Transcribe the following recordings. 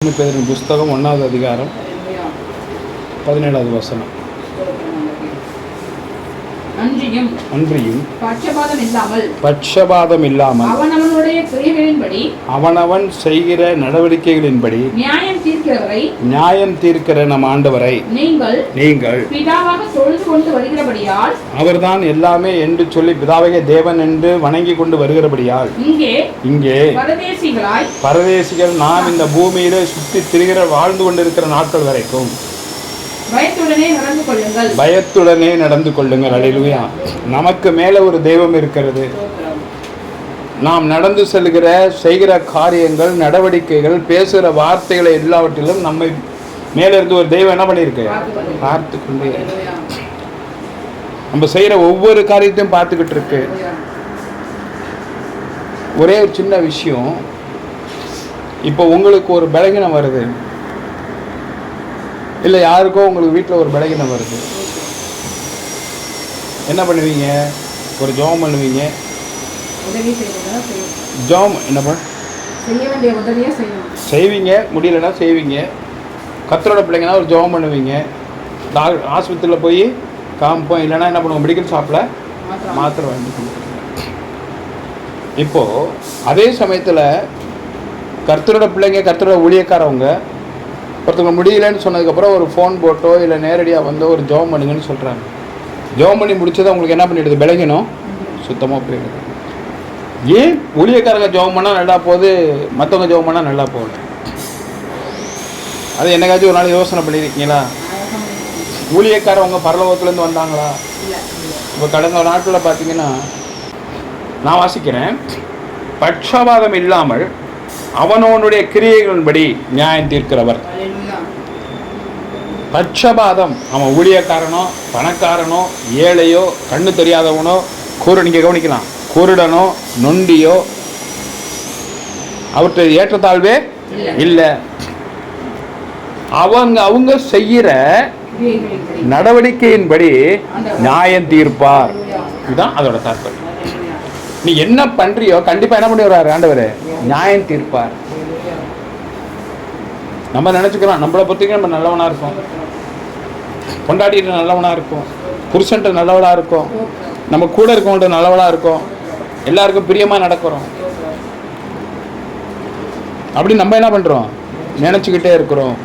பேரின் புஸ்தகம் 1வது அதிகாரம் 17வது வசனம். அன்றியும் பட்சபாதம் இல்லாமல் அவனவன் செய்கிற நடவடிக்கைகளின்படி நியாயம் தீர்க்கிற நம் ஆண்டவரை நீங்கள் அவர்தான் எல்லாமே என்று சொல்லி பிதாவாகிய தேவன் என்று வணங்கி கொண்டு வருகிறபடியால் இங்கே பரதேசிகள் நாம் இந்த பூமியிலே சுற்றி திரிகிற வாழ்ந்து கொண்டிருக்கிற நாட்கள் வரைக்கும் பயத்துடனே நடந்து கொள்ளுங்கள். அல்லேலூயா. நமக்கு மேல ஒரு தெய்வம் இருக்கிறது. நாம் நடந்து செல்கிற செய்கிற காரியங்கள், நடவடிக்கைகள், பேசுகிற வார்த்தைகளை எல்லாவற்றிலும் நம்மை மேல இருந்து ஒரு தெய்வம் என்ன பண்ணியிருக்கு? பார்த்து கொண்டே. நம்ம செய்யற ஒவ்வொரு காரியத்தையும் பார்த்துக்கிட்டு இருக்கு. ஒரே ஒரு சின்ன விஷயம், இப்போ உங்களுக்கு ஒரு பலகீனம் வருது, இல்லை யாருக்கோ உங்களுக்கு வீட்டில் ஒரு பலகீனம் வருது, என்ன பண்ணுவீங்க? ஒரு ஜெபம் பண்ணுவீங்க. ஜெபம் என்ன செய்வீங்க, முடியலன்னா செய்வீங்க. கர்த்தரோட பிள்ளைங்கன்னா ஒரு ஜெபம் பண்ணுவீங்க. ஆஸ்பத்திரியில் போய் காமிப்போம், இல்லைன்னா என்ன பண்ணுவோம்? மெடிக்கல் ஷாப்பில் மாத்திரை வாங்கி கொடுப்போம். இப்போது அதே சமயத்தில் கர்த்தரோட பிள்ளைங்க, கர்த்தரோட ஊழியக்காரவங்க ஒருத்தவங்க முடியலன்னு சொன்னதுக்கப்புறம் ஒரு ஃபோன் போட்டோ இல்லை நேரடியாக வந்து ஒரு ஜெபம் பண்ணுங்கன்னு சொல்கிறாங்க. ஜெபம் பண்ணி முடிச்சதை அவங்களுக்கு என்ன பண்ணிடுது? விலகினோம், சுத்தமாக போயிடுது. ஏன் ஊழியக்காரங்க ஜெபம் பண்ணால் நல்லா போகுது, மற்றவங்க ஜெபம் பண்ணால் நல்லா போகல? அது என்னைக்காச்சும் ஒரு நாள் யோசனை பண்ணியிருக்கீங்களா? ஊழியக்காரவங்க பரலோகத்துலேருந்து வந்தாங்களா? இப்போ கடந்த நாட்களில் பார்த்தீங்கன்னா நான் வாசிக்கிறேன், பட்சபாதம் இல்லாமல் அவனவனுடைய கிரியைகளின்படி நியாயம் தீர்க்கிறவர். பட்சபாதம், அவன் ஊழியக்காரனோ பணக்காரனோ ஏழையோ கண்ணு தெரியாதவனோ நீங்கள் கவனிக்கலாம், குருடனோ நொண்டியோ அவற்றை ஏற்றத்தாழ்வே இல்லை. அவங்க செய்கிற நடவடிக்கையின்படி நியாயம் தீர்ப்பார். இதுதான் அதோட தாற்பயம். நீ என்ன பண்றியோ கண்டிப்பா என்ன பண்ணி வர்றாரு ஆண்டவர்? நியாயம் தீர்ப்பார். நம்ம நினைச்சுக்கிறோம் நம்மளை பத்திக்க நம்ம நல்லவனா இருக்கோம், கொண்டாடிட்டு நல்லவனா இருக்கும், புருஷன்ட்ட நல்லவளா இருக்கும், நம்ம கூட இருக்கவங்கள்ட்ட நல்லவளா இருக்கும், எல்லாருக்கும் பிரியமா நடக்கிறோம். அப்படி நம்ம என்ன பண்றோம்? நினைச்சுக்கிட்டே இருக்கிறோம்.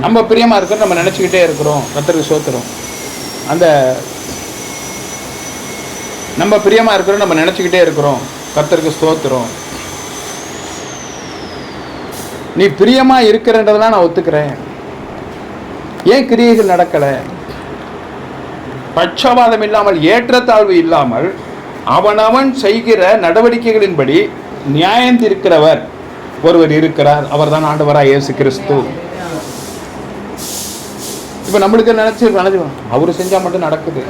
நம்ம பிரியமா இருக்கிறோம், நம்ம நினைச்சுக்கிட்டே இருக்கிறோம். கர்த்தருக்கு ஸ்தோத்திரம். அந்த நம்ம பிரியமா இருக்கிறோம், நம்ம நினைச்சுக்கிட்டே இருக்கிறோம். கர்த்தருக்கு ஸ்தோத்திரம். நீ பிரியமா இருக்கிறன்றதெல்லாம் நான் ஒத்துக்கிறேன். ஏன் கிரியைகள் நடக்கல? பட்சபாதம் இல்லாமல், ஏற்றத்தாழ்வு இல்லாமல் அவனவன் செய்கிற நடவடிக்கைகளின்படி நியாயம் தீர்க்கிறவர் ஒருவர் இருக்கிறார். அவர் தான் ஆண்டவராய் இயேசு கிறிஸ்து. இப்ப நம்மளுக்கு நினைச்சு அவரு செஞ்சா மட்டும் நடக்குது,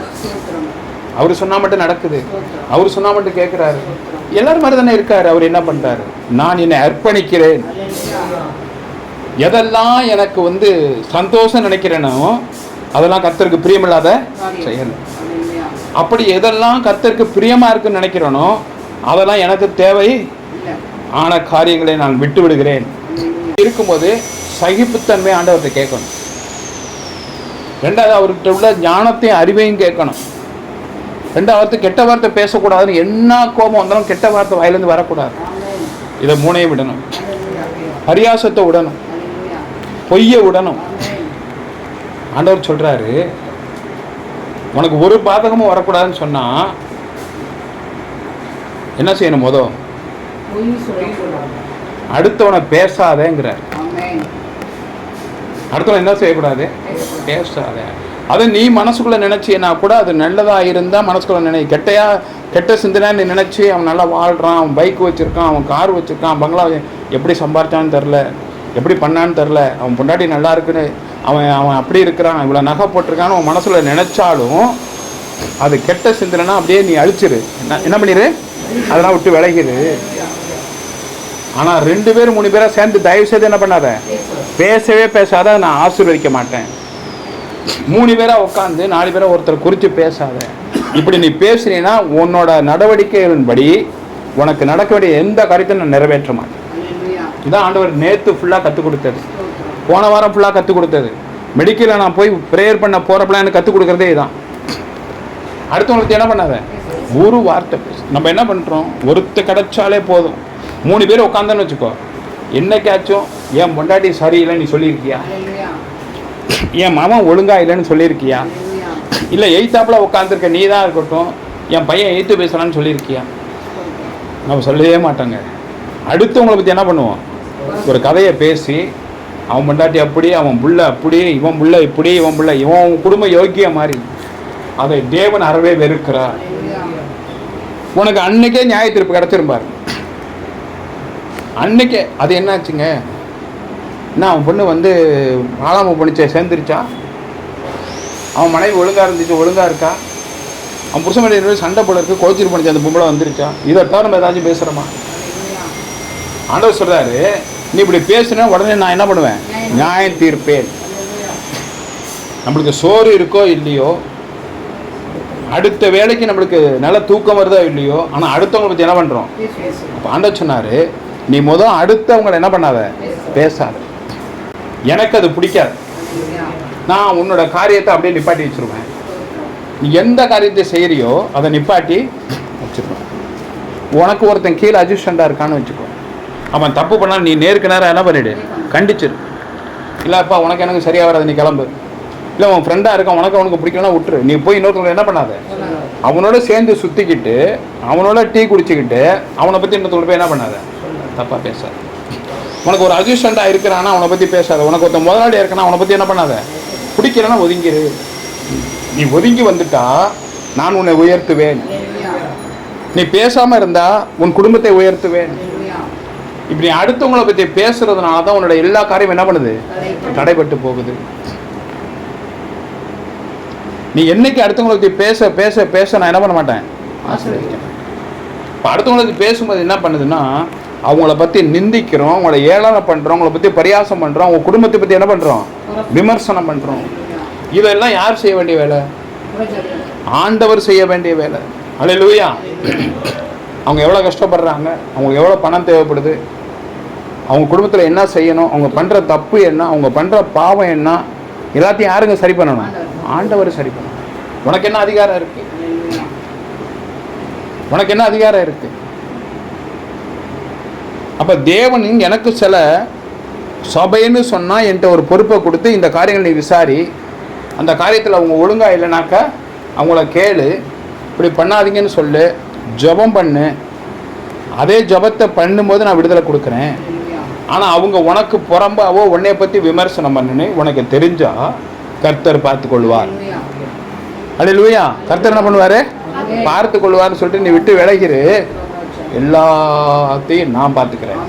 அவரு சொன்னா மட்டும் நடக்குது, அவரு சொன்னா மட்டும் கேட்கிறாரு. எல்லாரும் மாதிரி தானே இருக்காரு. அவர் என்ன பண்றாரு? நான் என்னை அர்ப்பணிக்கிறேன். எதெல்லாம் எனக்கு வந்து சந்தோஷம் நினைக்கிறேனோ அதெல்லாம் கர்த்தருக்கு பிரியமில்லாத செயல். அப்படி எதெல்லாம் கர்த்தருக்கு பிரியமா இருக்குன்னு நினைக்கிறேனோ அதெல்லாம் எனக்கு தேவை ஆன காரியங்களை நான் விட்டு விடுகிறேன். இருக்கும்போது சகிப்புத்தன்மை ஆண்டவர்கிட்ட கேட்கணும். ரெண்டாவது, அவர்கிட்ட உள்ள ஞானத்தையும் அறிவையும் கேட்கணும். ரெண்டாவது, கெட்ட வார்த்தை பேசக்கூடாதுன்னு, என்ன கோபம் வந்தாலும் கெட்ட வார்த்தை வாயிலிருந்து வரக்கூடாது. இதை மூணையும் விடணும். பரியாசத்தை விடணும், பொய்யை விடணும். ஆண்டவர் சொல்றாரு, உனக்கு ஒரு பாதகமும் வரக்கூடாதுன்னு சொன்னா என்ன செய்யணும்? அடுத்தவனை பேசாதேங்கிறார். அடுத்தவன் என்ன செய்யக்கூடாது? பேசாத. அதை நீ மனசுக்குள்ள நினைச்சேன்னா கூட அது நல்லதா இருந்தா மனசுக்குள்ள கெட்ட சிந்தனை நீ நினைச்சு அவன் நல்லா வாழ்றான், அவன் பைக் வச்சிருக்கான், அவன் கார் வச்சிருக்கான், பங்களா எப்படி சம்பாரிச்சான்னு தெரில, எப்படி பண்ணான்னு தெரில, அவன் பொண்டாட்டி நல்லா இருக்குன்னு அவன் அப்படி இருக்கிறான், இவ்வளோ நகை போட்டிருக்கான்னு அவன் மனசுல நினைச்சாலும் அது கெட்ட சிந்தனைனா அப்படியே நீ அழிச்சிரு. என்ன பண்ணிடு? அதெல்லாம் விட்டு விலகிடு. ஆனா 2 பேர் 3 பேரா சேர்ந்து தயவு செய்து என்ன பண்ணாத? பேசவே பேசாத, நான் ஆசீர்வதிக்க மாட்டேன். 3 பேரா உட்காந்து 4 பேரா ஒருத்தர் குறித்து பேசாத. இப்படி நீ பேசுனீன்னா உன்னோட நடவடிக்கைகளின்படி உனக்கு நடக்க வேண்டிய எந்த காரியத்தையும் நான் நிறைவேற்ற மாட்டேன். இதான் ஆண்டவர் நேற்று ஃபுல்லாக கற்றுக் கொடுத்தது, போன வாரம் ஃபுல்லாக கற்றுக் கொடுத்தது. மெடிக்கலில் நான் போய் ப்ரேயர் பண்ண போகிறப்பெல்லாம் எனக்கு கற்றுக் கொடுக்குறதே இதுதான். அடுத்தவங்களுக்கு என்ன பண்ணாத, ஒரு வார்த்தை பேசு. நம்ம என்ன பண்ணுறோம், ஒருத்தர் கிடைச்சாலே போதும். 3 பேர் உட்காந்தன்னு வச்சுக்கோ, என்னைக்காச்சும் என் பொண்டாட்டி சரியில்லை நீ சொல்லியிருக்கியா, என் மாமன் ஒழுங்கா இல்லைன்னு சொல்லியிருக்கியா, இல்லை எய்த்தாப்பில் உட்காந்துருக்க நீ தான் இருக்கட்டும் என் பையன் எய்த்து பேசுகிறான்னு சொல்லியிருக்கியா? நம்ம சொல்லவே மாட்டோங்க. அடுத்தவங்களை பற்றி என்ன பண்ணுவோம், ஒரு கதையை பேசி அவன் பொண்டாட்டி அப்படி, அவன் புள்ள அப்படி, இவன் புள்ள இப்படி, இவன் புள்ள இவன் குடும்ப யோக்கிய மாதிரி. அதை தேவன் அறவே வெறுக்கிறார். உனக்கு அன்னைக்கே நியாய தீர்ப்பு கிடச்சிருப்பார். அன்னைக்கே அது என்னாச்சுங்க, என்ன அவன் பொண்ணு வந்து ஆளாம பண்ணிச்சே சேர்ந்துருச்சா, அவன் மனைவி ஒழுங்காக இருந்துச்சு ஒழுங்காக இருக்கா, அவன் புருஷன் மனைவி சண்டை போல இருக்கு கோச்சிட்டு பண்ணிச்சு அந்த பொம்பளை வந்துருச்சா, இதை தவிர நம்ம ஏதாச்சும் பேசுகிறோமா? ஆண்டவர் சொல்கிறாரு, நீ இப்படி பேசுனா உடனே நான் என்ன பண்ணுவேன், நியாயம் தீர்ப்பேன். நம்மளுக்கு சோறு இருக்கோ இல்லையோ, அடுத்த வேலைக்கு நம்மளுக்கு நல்ல தூக்கம் வருதோ இல்லையோ, ஆனால் அடுத்தவங்களை பற்றி என்ன பண்ணுறோம். அப்போ ஆண்டவர் சொன்னார், நீ முதல் அடுத்தவங்களை என்ன பண்ணாத, பேசாத. எனக்கு அது பிடிக்காது. நான் உன்னோட காரியத்தை அப்படியே நிப்பாட்டி வச்சுருவேன். நீ எந்த காரியத்தை செய்கிறியோ அதை நிப்பாட்டி வச்சுருவேன். உனக்கு ஒருத்தன் கீழே அட்ஜஸ்டண்டாக இருக்கான்னு வச்சுக்கோ, அவன் தப்பு பண்ணால் நீ நேருக்கு நேரம் என்ன பண்ணிவிடு, கண்டிச்சிரு. இல்லைப்பா உனக்கு எனக்கு சரியாக வராது நீ கிளம்பு, இல்லை உன் ஃப்ரெண்டாக இருக்கான் உனக்கு அவனுக்கு பிடிக்கலன்னா விட்டுரு. நீ போய் இன்னொருத்தவங்களை என்ன பண்ணாத, அவனோட சேர்ந்து சுற்றிக்கிட்டு அவனோட டீ குடிச்சிக்கிட்டு அவனை பற்றி இன்னொருத்தவங்களை போய் என்ன பண்ணாத, தப்பாக பேசாத. உனக்கு ஒரு அட்ஜஸ்டண்டாக இருக்கிறான்னா அவனை பற்றி பேசாத. உனக்கு ஒருத்தன் முதலாளியாக இருக்கானா அவனை பற்றி என்ன பண்ணாத, பிடிக்கலன்னா ஒதுங்கிரு. நீ ஒதுங்கி வந்துட்டா நான் உன்னை உயர்த்துவேன். நீ பேசாமல் இருந்தா உன் குடும்பத்தை உயர்த்துவேன். இப்படி அடுத்தவங்களை பற்றி பேசுறதுனால தான் உன்னோட எல்லா காரியம் என்ன பண்ணுது, தடைபட்டு போகுது. நீ என்னைக்கு அடுத்தவங்களை பற்றி பேச பேச பேச நான் என்ன பண்ண மாட்டேன், ஆசீர்வதிக்கிறேன். இப்போ அடுத்தவங்களை பற்றி பேசும்போது என்ன பண்ணுதுன்னா, அவங்கள பற்றி நிந்திக்கிறோம், அவங்கள ஏளனை பண்ணுறோம், அவங்கள பற்றி பரியாசம் பண்ணுறோம், அவங்க குடும்பத்தை பற்றி என்ன பண்ணுறோம், விமர்சனம் பண்ணுறோம். இதெல்லாம் யார் செய்ய வேண்டிய வேலை, ஆண்டவர் செய்ய வேண்டிய வேலை. அல்லேலூயா. அவங்க எவ்வளோ கஷ்டப்படுறாங்க, அவங்களுக்கு எவ்வளோ பணம் தேவைப்படுது, அவங்க குடும்பத்தில் என்ன செய்யணும், அவங்க பண்ணுற தப்பு என்ன, அவங்க பண்ணுற பாவம் என்ன, எல்லாத்தையும் யாருங்க சரி பண்ணணும், ஆண்டவர் சரி பண்ணணும். உனக்கு என்ன அதிகாரம் இருக்கு, உனக்கு என்ன அதிகாரம் இருக்கு? அப்போ தேவன் எனக்கு சில சபைன்னு சொன்னால் என்கிட்ட ஒரு பொறுப்பை கொடுத்து இந்த காரியங்கள் நீ விசாரி, அந்த காரியத்தில் அவங்க ஒழுங்காக இல்லைனாக்கா அவங்கள கேளு, இப்படி பண்ணாதீங்கன்னு சொல்லு, ஜெபம் பண்ணு. அதே ஜெபத்தை பண்ணும்போது நான் விடுதலை கொடுக்குறேன். ஆனால் அவங்க உனக்கு புறம்பாவோ உன்னைய பற்றி விமர்சனம் பண்ணுன்னு உனக்கு தெரிஞ்சா கர்த்தர் பார்த்து கொள்வார். அல்லேலூயா. கர்த்தர் என்ன பண்ணுவார், பார்த்து கொள்வார்னு சொல்லிட்டு நீ விட்டு விலகிரு, எல்லாத்தையும் நான் பார்த்துக்கிறேன்.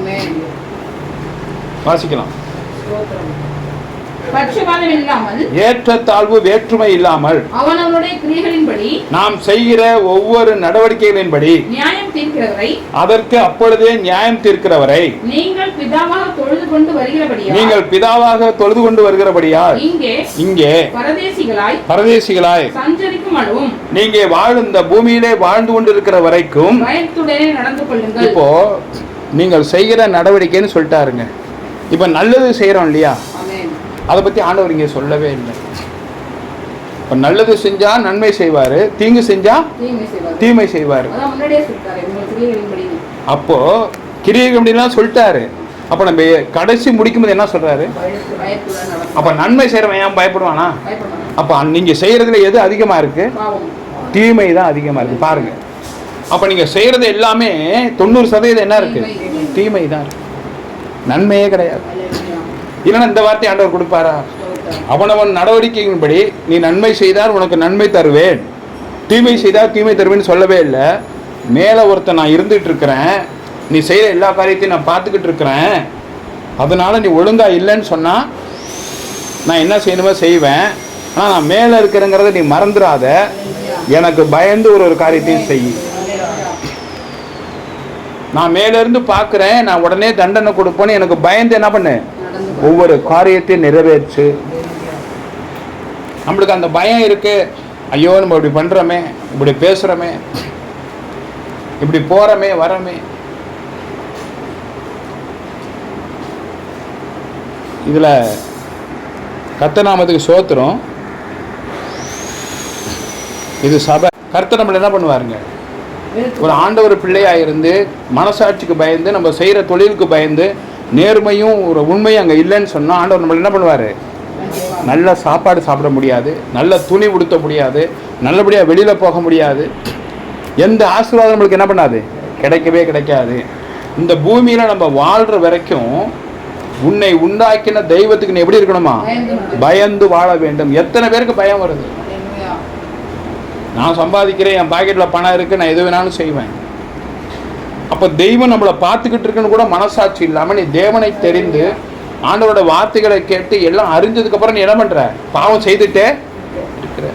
வாசிக்கலாம். ஏற்றத்தாழ்வு வேற்றுமை இல்லாமல் அவனவனுடைய கிரியைகளின்படி நாம் செய்கிற ஒவ்வொரு நடவடிக்கைகளின்படி நியாயம் தீர்க்கிறவரை, அதற்கு அப்பொழுதே நியாயம் தீர்க்கிறவரை நீங்கள் பிதாவாக தொழுது கொண்டு வருகிறபடியால் இங்கே பரதேசிகளாய் சஞ்சரிக்கும் அளவும் நீங்க இந்த பூமியிலே வாழ்ந்து கொண்டிருக்கிற வரைக்கும் பயத்துடனே நடந்து கொள்ளுங்கள். இப்போ நீங்கள் செய்கிற நடவடிக்கைன்னு சொல்லிட்டாருங்க. இப்ப நல்லது செய்யறோம் இல்லையா, அதை பற்றி ஆண்டவர் இங்கே சொல்லவே இல்லை. இப்போ நல்லது செஞ்சா நன்மை செய்வார், தீங்கு செஞ்சா தீமை செய்வார். அப்போ கிரியைகள் அப்படின்லாம் சொல்லிட்டாரு. அப்போ நம்ம கடைசி முடிக்கும்போது என்ன சொல்றாரு, அப்போ நன்மை செய்கிறவன் ஏன் பயப்படுவானா? அப்போ நீங்கள் செய்கிறதுல எது அதிகமாக இருக்கு, தீமை தான் அதிகமாக இருக்கு. பாருங்க, அப்போ நீங்கள் செய்கிறது எல்லாமே 90% என்ன இருக்கு, தீமை தான் இருக்கு, நன்மையே கிடையாது. இல்லைன்னா இந்த வார்த்தை ஆண்டவர் கொடுப்பாரா? அவனவன் நடவடிக்கையின்படி நீ நன்மை செய்தால் உனக்கு நன்மை தருவேன், தீமை செய்தால் தீமை தருவேன்னு சொல்லவே இல்லை. மேலே ஒருத்தன் நான் இருந்துகிட்டு இருக்கிறேன், நீ செய்கிற எல்லா காரியத்தையும் நான் பார்த்துக்கிட்டு இருக்கிறேன், அதனால் நீ ஒழுங்காக இல்லைன்னு சொன்னால் நான் என்ன செய்யணுமோ செய்வேன். ஆனால் நான் மேலே இருக்கிறேங்கிறத நீ மறந்துடாத, எனக்கு பயந்து ஒரு காரியத்தையும் செய். நான் மேலேருந்து பார்க்குறேன், நான் உடனே தண்டனை கொடுப்பேன்னு எனக்கு பயந்து என்ன பண்ணு, ஒவ்வொரு காரியத்தையும் நிறைவேற்று. நம்மளுக்கு அந்த பயம் இருக்கு, ஐயோ நம்ம இப்படி பண்றோமே, இப்படி பேசுறோமே, இப்படி போறோமே வரமே. இதில் கர்த்தநாமத்துக்கு சோத்திரம். இது சபை. கர்த்தர் நம்மளை என்ன பண்ணுவாருங்க, ஒரு ஆண்டவர் பிள்ளையாக இருந்து மனசாட்சிக்கு பயந்து நம்ம செய்கிற தொழிலுக்கு பயந்து நேர்மையும் ஒரு உண்மையும் அங்கே இல்லைன்னு சொன்னால் ஆண்டவர் நம்மளை என்ன பண்ணுவார், நல்ல சாப்பாடு சாப்பிட முடியாது, நல்ல துணி உடுத்த முடியாது, நல்லபடியாக வெளியில் போக முடியாது, எந்த ஆசீர்வாதம் நம்மளுக்கு என்ன பண்ணாது, கிடைக்கவே கிடைக்காது. இந்த பூமியில் நம்ம வாழ்கிற வரைக்கும் உன்னை உண்டாக்கின தெய்வத்துக்கு நீ எப்படி இருக்கணுமா, பயந்து வாழ வேண்டும். எத்தனை பேருக்கு பயம் வருது? நான் சம்பாதிக்கிறேன், என் பாக்கெட்டில் பணம் இருக்குது, நான் எது வேணாலும் செய்வேன். அப்போ தெய்வம் நம்மளை பார்த்துக்கிட்டு இருக்குன்னு கூட மனசாட்சி இல்லாமல் நீ தேவனை தெரிந்து ஆண்டவரோட வார்த்தைகளை கேட்டு எல்லாம் அறிஞ்சதுக்கப்புறம் நீ என்ன பண்ணுற, பாவம் செய்துட்டே இருக்கிற.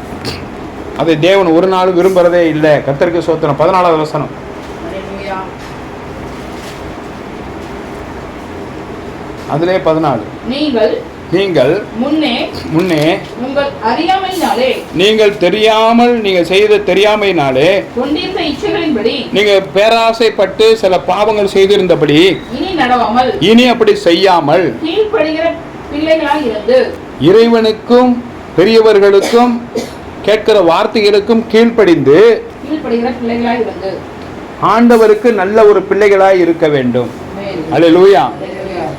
அதை தேவன் ஒரு நாள் விரும்புகிறதே இல்லை. கர்த்தருக்கு சோத்திரம். 14வது வசனம். அதிலே 14. நீங்கள் முன்னே உங்கள் அறியாமையினாலே, நீங்கள் தெரியாமல், நீங்கள் செய்த தெரியாமையினாலே, கொண்டிருந்த இச்சைகளின்படி, நீங்கள் பேராசைப்பட்டு சில பாவங்கள் செய்திருந்தபடி இனி நடவாமல், இனி அப்படி செய்யாமல், கீழ்ப்படுகிற பிள்ளைகளாய் இருந்து, இறைவனுக்கும் பெரியவர்களுக்கும் கேட்கிற வார்த்தைகளுக்கும் கீழ்ப்படிந்து கீழ்ப்படுகிற பிள்ளைகளாய் இருந்து ஆண்டவருக்கு நல்ல ஒரு பிள்ளைகளாய் இருக்க வேண்டும். அல்லேலூயா.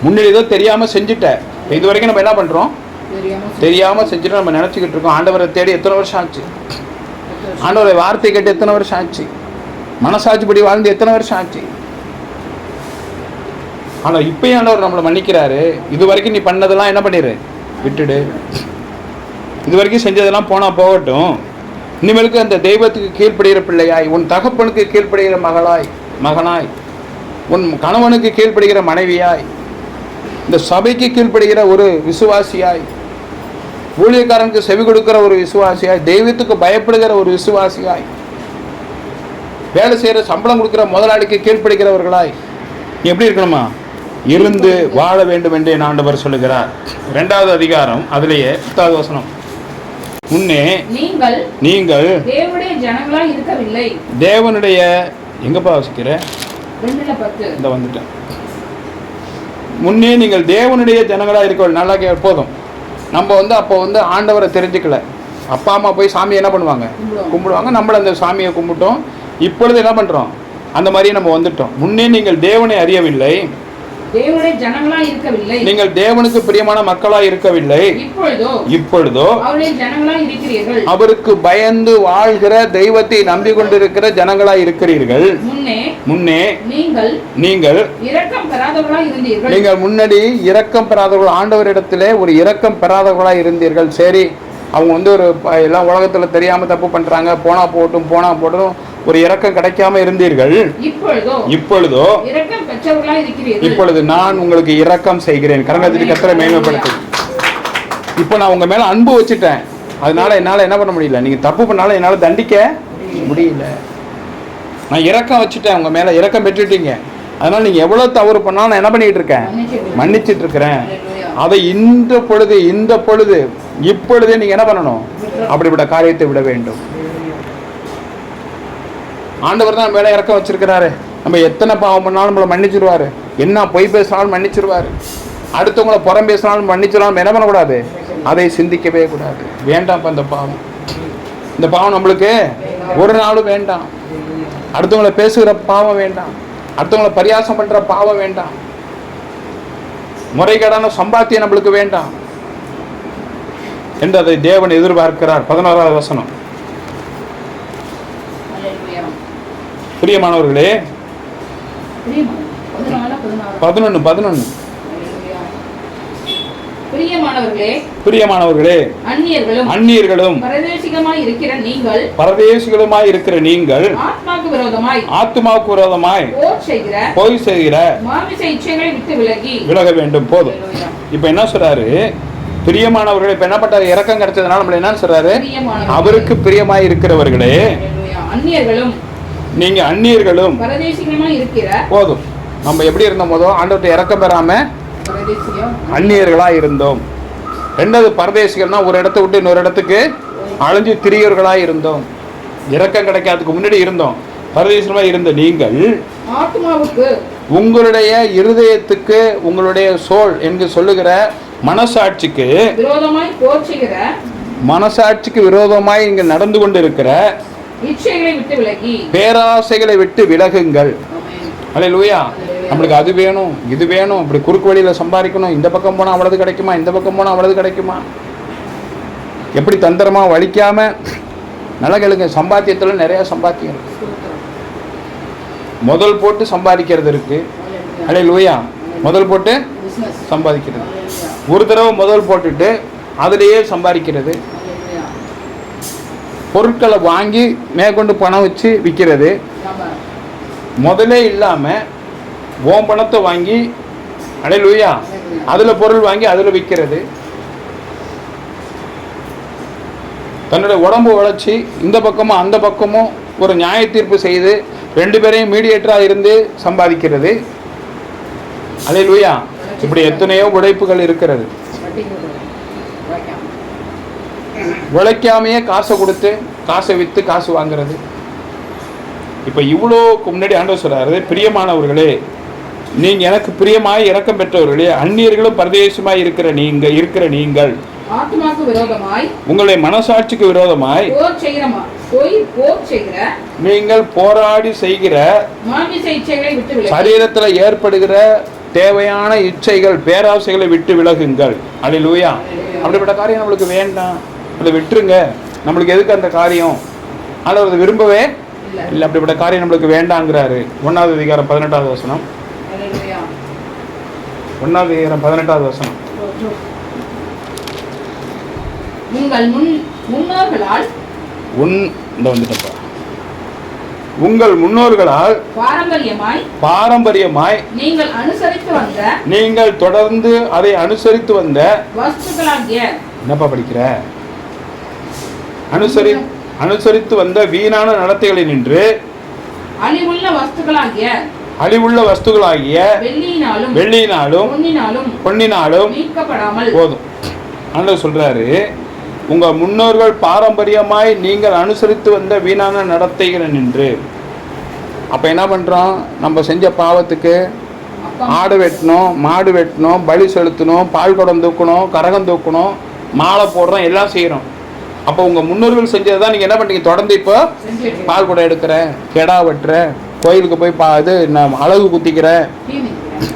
முன்னாடி ஏதோ தெரியாம செஞ்சுட்ட, இது வரைக்கும் நம்ம என்ன பண்றோம், தெரியாம செஞ்சுட்டு நம்ம நினைச்சுக்கிட்டு இருக்கோம். ஆண்டவரை தேடி எத்தனை வருஷம் ஆச்சு, ஆண்டவரை வார்த்தை கேட்டு எத்தனை வருஷம் ஆச்சு, மனசாட்சிப்படி வாழ்ந்து எத்தனை வருஷம் ஆச்சு. ஆனா இப்பயும் ஆண்டவர் நம்மளை மன்னிக்கிறாரு. இது வரைக்கும் நீ பண்ணதெல்லாம் என்ன பண்ணிடு, விட்டுடு. இது வரைக்கும் செஞ்சதெல்லாம் போனா போகட்டும். இனிமேலுக்கு அந்த தெய்வத்துக்கு கீழ்ப்படுகிற பிள்ளையாய், உன் தகப்பனுக்கு கீழ்ப்படுகிற மகனாய், உன் கணவனுக்கு கீழ்ப்படுகிற மனைவியாய், இந்த சபைக்கு கீழ்ப்படுகிற ஒரு விசுவாசியாய், ஊழியக்காரனுக்கு செவி கொடுக்கிற ஒரு விசுவாசியாய், தெய்வத்துக்கு பயப்படுகிற ஒரு விசுவாசியாய், வேலை செய்கிற சம்பளம் கொடுக்கிற முதலாளிக்கு கீழ்ப்படுகிறவர்களாய் நீ எப்படி இருக்கணுமா இருந்து வாழ வேண்டும் என்று என் ஆண்டவர் சொல்லுகிறார். 2வது அதிகாரம் அதிலேயே 10வது வசனம். முன்னே நீங்கள் தேவனுடைய ஜனங்களாய் இருக்கவில்லை. தேவனுடைய எங்கப்பா வசிக்கிற 2:10 இந்த வந்துட்டேன். முன்னே நீங்கள் தேவனுடைய ஜனங்களாக இருக்க நல்லா போதும். நம்ம அப்போ ஆண்டவரை தெரிஞ்சுக்கல. அப்பா அம்மா போய் சாமியை என்ன பண்ணுவாங்க, கும்பிடுவாங்க. நம்மள அந்த சாமியை கும்பிட்டோம். இப்பொழுது என்ன பண்ணுறோம், அந்த மாதிரியே நம்ம வந்துட்டோம். முன்னே நீங்கள் தேவனை அறியவில்லை, தேவனுடைய ஜனங்களாய் இருக்கவில்லை, நீங்கள் தேவனுக்கு பிரியமான மக்களாய் இருக்கவில்லை. இப்பொழுதோ அவருடைய ஜனங்களாய் இருக்கிறீர்கள், அவருக்கு பயந்து வாழ்கிற தெய்வத்தை நம்பிக்கொண்டிருக்கிற ஜனங்களாய் இருக்கிறீர்கள். முன்னே நீங்கள் இரக்கம் பெறாதவர்களாய் இருந்தீர்கள். நீங்கள் முன்னாடி இரக்கம் பெறாதவர்கள், ஆண்டவரிடத்திலே ஒரு இரக்கம் பெறாதவர்களாய் இருந்தீர்கள். சரி, அவங்க ஒரு எல்லாம் உலகத்தில் தெரியாமல் தப்பு பண்ணுறாங்க, போனா போட்டும் ஒரு இரக்கம் கிடைக்காம இருந்தீர்கள். இப்பொழுதோ இரக்கம் பெற்றவர்களாய் இருக்கிறீர்கள். இப்பொழுது நான் உங்களுக்கு இரக்கம் செய்கிறேன். கரங்கத்திற்கு கர்த்தரை மேன்மைப்படுத்து. இப்போ நான் உங்க மேல அன்பு வச்சுட்டேன். அதனால என்னால் என்ன பண்ண முடியல, நீங்க தப்பு பண்ணாலும் என்னால் தண்டிக்க முடியல. நான் இரக்கம் வச்சுட்டேன், உங்க மேல இரக்கம் பெற்றுட்டீங்க. அதனால நீங்க எவ்வளவு தவறு பண்ணாலும் நான் என்ன பண்ணிட்டு இருக்கேன், மன்னிச்சிட்டு இருக்கிறேன். அதை இந்த பொழுது இப்பொழுதே நீங்க என்ன பண்ணணும், அப்படிப்பட்ட காரியத்தை விட வேண்டும். ஆண்டவர் தான் மேலே இறக்கம் வச்சிருக்கிறாரு. நம்ம எத்தனை பாவம் பண்ணாலும் நம்மளை மன்னிச்சிருவாரு. என்ன பொய் பேசினாலும் மன்னிச்சிருவாரு. அடுத்தவங்களை புறம் பேசினாலும் மன்னிச்சிடலாம். என்ன பண்ணக்கூடாது, அதை சிந்திக்கவே கூடாது. வேண்டாம் இந்த பாவம் நம்மளுக்கு ஒரு நாளும் வேண்டாம். அடுத்தவங்களை பேசுகிற பாவம் வேண்டாம், அடுத்தவங்களை பரியாசம் பண்ற பாவம் வேண்டாம், முறைகேடான சம்பாத்தியம் நம்மளுக்கு வேண்டாம் என்று அதை தேவன் எதிர்பார்க்கிறார். 11வது வசனம். பிரியமானவர்களே, 11 பிரியமானவர்களே, அந்நியர்களும் பரதேசிகளுமாய் இருக்கிற நீங்கள் ஆத்துமாவுக்கு விரோதமாய் போய் செய்கிற விலக வேண்டும். போதும். இப்ப என்ன சொல்றாரு, பிரியமானவர்களே. இப்ப என்ன பண்றாரு, இரக்கம் கிடைச்சதுனால நம்மள என்ன சொல்றாரு, அவருக்கு பிரியமாய் இருக்கிறவர்களே, நீங்க அந்நியர்களும் போதும். நம்ம எப்படி இருந்தோம் போதும், ஆண்டவர்கிட்ட இரக்கம் பெறாம அந்நியர்களா இருந்தோம். 2வது பரதேசிகள்னா ஒரு இடத்தை விட்டு இன்னொரு இடத்துக்கு அலைஞ்சு திரியர்களா இருந்தோம். இரக்கம் கிடைக்காததுக்கு முன்னாடி இருந்தோம். பரதேசிகமா இருந்த நீங்கள் உங்களுடைய இருதயத்துக்கு, உங்களுடைய சோல் என்று சொல்லுகிற மனசாட்சிக்கு விரோதமாய் போர் செய்கிற மனசாட்சிக்கு விரோதமாய் இங்க நடந்து கொண்டு இருக்கிற இச்சைகளை விட்டு விலகி பேராசைகளை விட்டு விலகுங்கள். அல்லேலூயா. நம்மளுக்கு அது வேணும், இது வேணும், இப்படி குறுக்கு வழியில் சம்பாதிக்கணும், இந்த பக்கம் போனால் அவ்வளவு கிடைக்குமா, இந்த பக்கம் போனால் அவ்வளவு கிடைக்குமா, எப்படி தந்திரமா வலிக்காம நல்லா கேளுங்க. சம்பாத்தியத்தில் நிறைய சம்பாத்தியம் இருக்கு. முதல் போட்டு சம்பாதிக்கிறது இருக்கு. அல்லேலூயா. முதல் போட்டு சம்பாதிக்கிறது, ஒரு தடவை முதல் போட்டுட்டு அதுலேயே சம்பாதிக்கிறது, பொருட்களை வாங்கி மேற்கொண்டு பணம் வச்சு விற்கிறது, முதலே இல்லாமல் ஓம் பணத்தை வாங்கி அல்லேலூயா அதில் பொருள் வாங்கி அதில் விற்கிறது, தன்னுடைய உடம்பு உழைச்சி இந்த பக்கமும் அந்த பக்கமும் ஒரு நியாய தீர்ப்பு செய்து ரெண்டு பேரையும் மீடியேட்டராக இருந்து சம்பாதிக்கிறது. அல்லேலூயா. இப்படி எத்தனையோ உழைப்புகள் இருக்கிறது. உழைக்காமையே காசை கொடுத்து காசை விற்று காசு வாங்குறது. இப்போ இவ்வளோக்கு முன்னாடி ஆண்டவர் சொல்றாரு, பிரியமானவர்களே, நீங்கள் எனக்கு பிரியமாய் இரக்கம் பெற்றவர்களே, அந்நியர்களும் பரதேசமாய் இருக்கிற நீங்கள் ஆத்துமாக்கு விரோதமாய் உங்களுடைய மனசாட்சிக்கு விரோதமாய் போர் செய்கிற நீங்கள் போராடி செய்கிற மாமிச இச்சைகளை விட்டு விலகி சரீரத்தில் ஏற்படுகிற தேவையான இச்சைகள் பேராசைகளை விட்டு விலகுங்கள். அல்லேலூயா. அப்படிப்பட்ட காரியம் நம்மளுக்கு வேண்டாம், அதை விட்டுருங்க. நம்மளுக்கு எதுக்கு அந்த காரியம்? ஆனால் அதை விரும்பவே இல்லை. அப்படிப்பட்ட காரியம் நம்மளுக்கு வேண்டாங்கிறாரு. 1ஆவது அதிகாரம் 18வது வசனம். 1ஆவது அதிகாரம் 18வது வசனம். உங்கள் முன்னோர்களால் உங்கள் முன்னோர்களால் பாரம்பரியமாய் நீங்கள் தொடர்ந்து அதை அனுசரித்து வந்த வஸ்துக்களாகிய என்னப்பா படிக்கிற அனுசரித்து வந்த வீணான நடத்தைகளை நின்று அழிவுள்ள வஸ்துக்களாகிய வெள்ளியினாலும் பொன்னினாலும் போதும். ஆண்டவர் சொல்றாரு, உங்க முன்னோர்கள் பாரம்பரியமாய் நீங்கள் அனுசரித்து வந்த வீணான நடத்தைகளை நின்று. அப்ப என்ன பண்றோம்? நம்ம செஞ்ச பாவத்துக்கு ஆடு வெட்டணும், மாடு வெட்டணும், பலி செலுத்தணும், பால் குடம் தூக்கணும், கரகம் தூக்கணும், மாலை போடுறோம், எல்லாம் செய்யறோம். அப்போ உங்க முன்னோர்கள் செஞ்சதுதான் நீங்க என்ன பண்றீங்க? தொடர்ந்து இப்போ பால் குடம் எடுக்கிற, கெடா வெட்டுற, கோயிலுக்கு போய் நான் அழகு குத்திக்கிறேன்,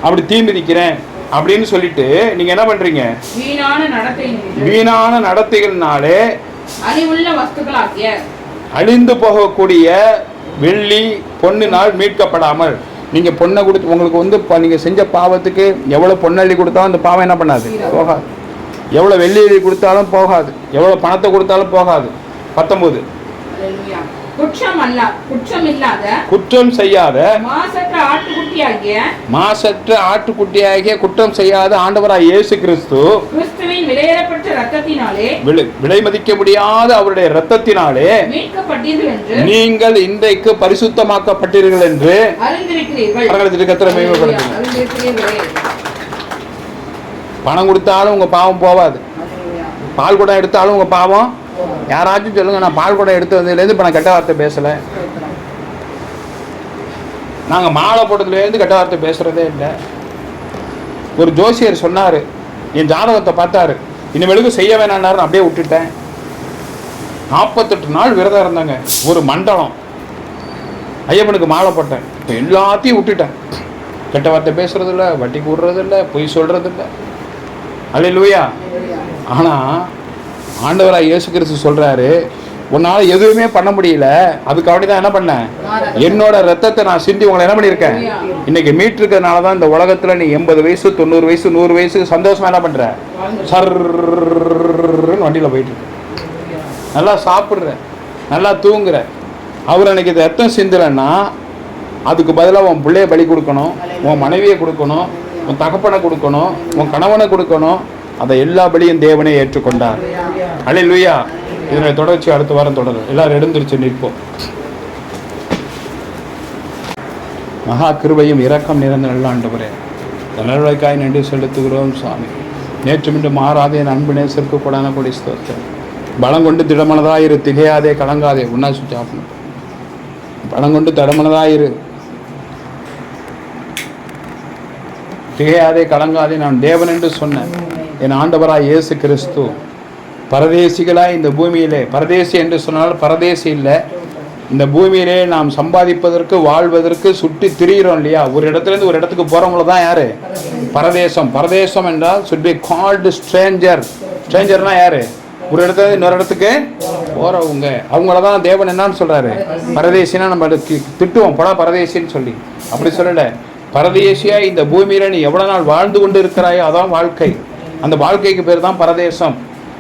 அப்படி தீ மிதிக்கிறேன் அப்படின்னு சொல்லிட்டு நீங்க என்ன பண்றீங்க? வீணான நடத்தைகள்னாலே அழிந்து போகக்கூடிய வெள்ளி பொன்னினால் மீட்கப்படாமல். நீங்க பொண்ணை கொடுத்து உங்களுக்கு நீங்க செஞ்ச பாவத்துக்கு எவ்வளவு பொன்னள்ளி கொடுத்தாலும் அந்த பாவம் என்ன பண்ணாது? போகாது. எவ்வளவு வெள்ளி அள்ளி கொடுத்தாலும் போகாது, எவ்வளவு பணத்தை கொடுத்தாலும் போகாது. 19 குற்றம் செய்யாத மாசற்ற ஆட்டுக்குட்டியாகிய குற்றம் செய்யாத ஆண்டவராய் இயேசு கிறிஸ்துவின் விலை மதிக்க முடியாத அவருடைய இரத்தத்தினாலே நீங்கள் இன்றைக்கு பரிசுத்தமாக்கப்பட்டீர்கள் என்று பணம் கொடுத்தாலும் உங்க பாவம் போகாது, பால் குடம் எடுத்தாலும் உங்க பாவம். யாராச்சும் சொல்லுங்க, நான் பால் குடம் எடுத்து வந்ததுலேருந்து இப்போ நான் கெட்ட வார்த்தை பேசலை, நாங்கள் மாலை போட்டதுலேருந்து கெட்ட வார்த்தை பேசுகிறதே இல்லை. ஒரு ஜோசியர் சொன்னார், என் ஜாதகத்தை பார்த்தாரு, இனிமேலுக்கு செய்ய வேணான்னாரு, அப்படியே விட்டுட்டேன். 48 நாள் விரதம் இருந்தாங்க, ஒரு மண்டலம். ஐயப்பனுக்கு மாலை போட்டேன், இப்போ எல்லாத்தையும் விட்டுட்டேன். கெட்ட வார்த்தை பேசுறது இல்லை, வட்டி கூடுறது இல்லை, பொய் சொல்கிறது இல்லை. அல்லேலூயா. ஆனால் ஆண்டவராக இயேசு கிறிஸ்து சொல்றாரு, உன்னால எதுவுமே பண்ண முடியல, அதுக்கு அப்படிதான் என்ன பண்ணேன்? என்னோட ரத்தத்தை நான் சிந்தி உங்களை என்ன பண்ணியிருக்கேன்? இன்னைக்கு மீட்டிருக்கிறதுனால தான் இந்த உலகத்துல நீ 80 வயசு 90 வயசு 100 வயசு சந்தோஷமா என்ன பண்ற? சர்ன்னு வண்டியில போயிட்டு இருக்க, நல்லா சாப்பிட்ற, நல்லா தூங்குற. அவர் அன்னைக்கு இந்த ரத்தம் சிந்தலைன்னா அதுக்கு பதிலாக உன் பிள்ளைய பலி கொடுக்கணும், உன் மனைவியை கொடுக்கணும், உன் தகப்பனை கொடுக்கணும், உன் கணவனை கொடுக்கணும். அதை எல்லா பலியும் தேவனே ஏற்றுக்கொண்டார். அல்லேலூயா. இதனுடைய தொடர்ச்சி அடுத்த வாரம் தொடரும். எல்லாரும் எழுந்திருச்சு நிற்போம். மகா கிருபையும் இரக்கம் நிறைந்த நல்ல ஆண்டவரே, நல்லவர்களுக்காய் நன்றி செலுத்துகிறோம் சாமி. நேற்று மீண்டும் மாறாதே அன்பு நேசருக்கு கூடான கொடி ஸ்தோத்திரம். பலம் கொண்டு திடமனதாயிரு, திகையாதே கலங்காதே. உன்னா சுவிட்ச் ஆஃப் பண்ணு. பலம் கொண்டு திடமனதாயிரு, திகையாதே கலங்காதே, நான் தேவன் என்று சொன்னேன். என் ஆண்டவராய் இயேசு கிறிஸ்து. பரதேசிகளாய் இந்த பூமியிலே, பரதேசி என்று சொன்னால் பரதேசி இல்லை, இந்த பூமியிலே நாம் சம்பாதிப்பதற்கு வாழ்வதற்கு சுற்றி திரிகிறோம் இல்லையா. ஒரு இடத்துலேருந்து ஒரு இடத்துக்கு போகிறவங்கள தான் யார் பரதேசம். பரதேசம் என்றால் should be called stranger. ஸ்ட்ரேஞ்சர்னா யார்? ஒரு இடத்துல இன்னொரு இடத்துக்கு போகிறவங்க. அவங்கள தான் தேவன் என்னன்னு சொல்கிறாரு, பரதேசினா. நம்ம திட்டுவோம் படா பரதேசின்னு சொல்லி, அப்படி சொல்லலை. பரதேசியா இந்த பூமியில் நீ எவ்வளோ நாள் வாழ்ந்து கொண்டு இருக்கிறாயோ அதான் வாழ்க்கை. அந்த வாழ்க்கைக்கு பேர் தான் பரதேசம்.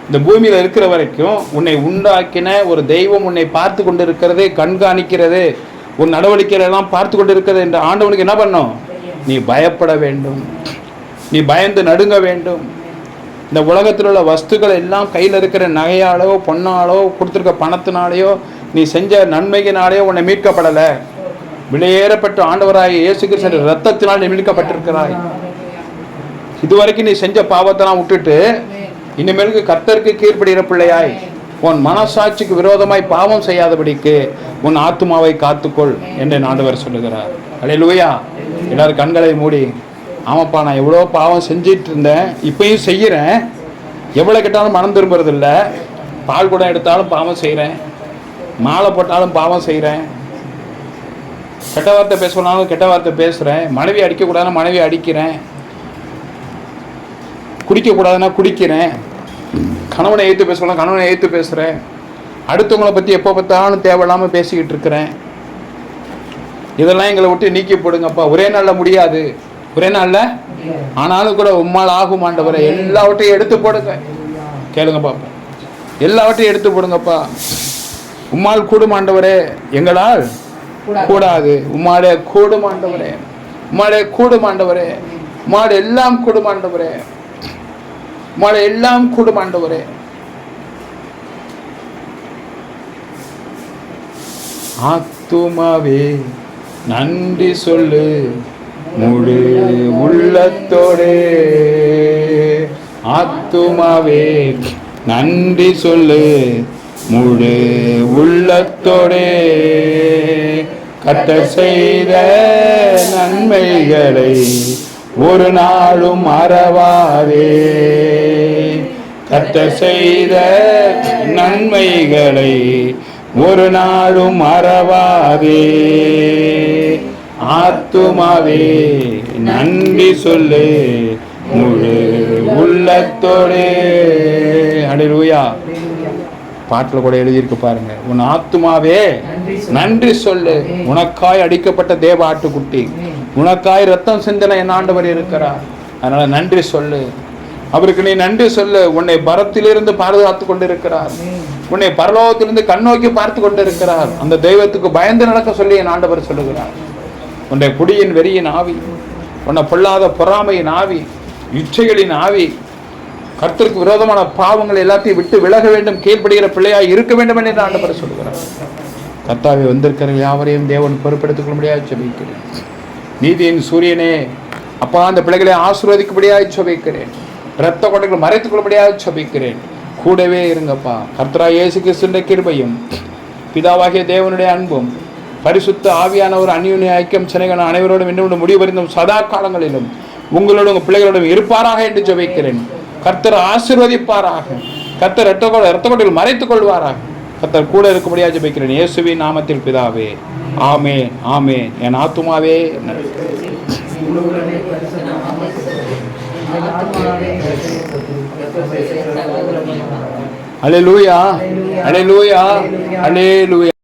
இந்த பூமியில் இருக்கிற வரைக்கும் உன்னை உண்டாக்கின ஒரு தெய்வம் உன்னை பார்த்து கொண்டு இருக்கிறது, கண்காணிக்கிறது, உன் நடவடிக்கைகளெல்லாம் பார்த்து கொண்டு இருக்கிறது என்ற ஆண்டவனுக்கு என்ன பண்ணும்? நீ பயப்பட வேண்டும், நீ பயந்து நடுங்க வேண்டும். இந்த உலகத்தில் உள்ள வஸ்துக்கள் எல்லாம் கையில் இருக்கிற நகையாலோ பொன்னாலோ கொடுத்துருக்க பணத்தினாலேயோ நீ செஞ்ச நன்மையினாலேயோ உன்னை மீட்கப்படலை. விலையேறப்பட்ட ஆண்டவராகிய இயேசு கிறிஸ்து ரத்தத்தினால் நீ மீட்கப்பட்டிருக்கிறாய். இதுவரைக்கும் நீ செஞ்ச பாவத்தெல்லாம் விட்டுட்டு இனிமேலுக்கு கர்த்தருக்கு கீழ்ப்படுகிற பிள்ளையாய் உன் மனசாட்சிக்கு விரோதமாய் பாவம் செய்யாதபடிக்கு உன் ஆத்துமாவை காத்துக்கொள் என்று ஆண்டவர் சொல்லுகிறார். அல்லேலூயா. எல்லாரும் கண்களை மூடி, ஆமாப்பா நான் எவ்வளோ பாவம் செஞ்சிட்டு இருந்தேன், இப்பயும் செய்கிறேன், எவ்வளோ கேட்டாலும் மனம் திரும்புறதில்ல, பால் குடம் எடுத்தாலும் பாவம் செய்கிறேன், மாலை போட்டாலும் பாவம் செய்கிறேன், கெட்ட வார்த்தை பேசணும்னாலும் கெட்ட வார்த்தை பேசுகிறேன், மனைவி அடிக்கக்கூடாதுன்னா மனைவி அடிக்கிறேன், குடிக்கக்கூடாதுன்னா குடிக்கிறேன், கணவனை ஏற்று பேசலாம் கணவனை ஏற்று பேசுகிறேன், அடுத்தவங்களை பற்றி எப்போ பார்த்தாலும் தேவையில்லாமல் பேசிக்கிட்டு இருக்கிறேன், இதெல்லாம் எங்களை விட்டு நீக்கி போடுங்கப்பா. ஒரே நாளில் முடியாது, ஒரே நாளில் ஆனாலும் கூட உம்மால் ஆகும் ஆண்டவரை. எல்லாவற்றையும் எடுத்து போடுங்க. கேளுங்க பாப்போம். எல்லாவற்றையும் எடுத்து போடுங்கப்பா. உம்மால் கூடும் ஆண்டவரே, எங்களால் கூடாது. உம்மாலே கூடும் ஆண்டவரே, உம்மாலே கூடும் ஆண்டவரே, உம்மாலே எல்லாம் கூடும் ஆண்டவரே, உம்மாலே எல்லாம் கூடும் ஆண்டவரே. ஆத்துமாவே நன்றி சொல்லு முழு உள்ளத்தோடே. ஆத்துமாவே நன்றி சொல்லு முழு உள்ளத்தோடே. கர்த்தர் செய்த நன்மைகளை ஒரு நாளும் மறவாதே. கர்த்தர் செய்த நன்மைகளை ஒரு நாளும் மறவாதே. ஆத்துமாவே நன்றி சொல்லு முழு உள்ளத்தோடே. அல்லேலூயா. பாட்டில் கூட எழுதியிருக்கு பாருங்க, உன் ஆத்துமாவே நன்றி சொல்லு, உனக்காய் அடிக்கப்பட்ட தேவ ஆட்டுக்குட்டி, உனக்காய் ரத்தம் சிந்தனை என் ஆண்டவர் இருக்கிறார், அதனால நன்றி சொல்லு. அவருக்கு நீ நன்றி சொல்லு. உன்னை பரத்திலிருந்து பாதுகாத்து கொண்டிருக்கிறார், உன்னை பரலோகத்திலிருந்து கண்ணோக்கி பார்த்து கொண்டிருக்கிறார். அந்த தெய்வத்துக்கு பயந்து நடக்க சொல்லி என் ஆண்டவர் சொல்லுகிறார். உன்னை குடியின் வெறியின் ஆவி, உன்னை பொல்லாத பொறாமையின் ஆவி, இச்சைகளின் ஆவி, கர்த்தருக்கு விரோதமான பாவங்கள் எல்லாத்தையும் விட்டு விலக வேண்டும், கீழ்ப்படுகிற பிள்ளையாய் இருக்க வேண்டும் என்று ஆண்டவர் சொல்கிறார். கர்த்தாவே வந்திருக்கிற யாவரையும் தேவன் பொறுப்பெடுத்துக் கொள்ளும்படியாக ஜெபிக்கிறேன். நீதியின் சூரியனே அப்பா, அந்த பிள்ளைகளை ஆசீர்வதிக்கும்படியாக ஜெபிக்கிறேன். இரத்த கொடைகளை மறைத்துக் கொள்ளும்படியாக ஜெபிக்கிறேன். கூடவே இருங்கப்பா. கர்த்தராகிய இயேசு கிறிஸ்துவின் கிருபையும் பிதாவாகிய தேவனுடைய அன்பும் பரிசுத்த ஆவியானவர் அந்யோன்ய ஐக்கியம் சினைகன அனைவரோடும் இன்னும் முடிவறிந்தும் சதா காலங்களிலும் உங்களோட உங்கள் பிள்ளைகளோடும் இருப்பாராக என்று ஜெபிக்கிறேன். கர்த்தர் ஆசீர்வதிப்பாராக. கர்த்தர் இரத்த கொடையில் மறைத்துக் கொள்வாராக. கர்த்தர் கூட இருக்கும்படியாக ஜெபிக்கிறேன். இயேசுவின் நாமத்தில் பிதாவே, ஆமென், ஆமென். என் ஆத்துமாவே அல்லேலூயா, அல்லேலூயா, அல்லேலூயா.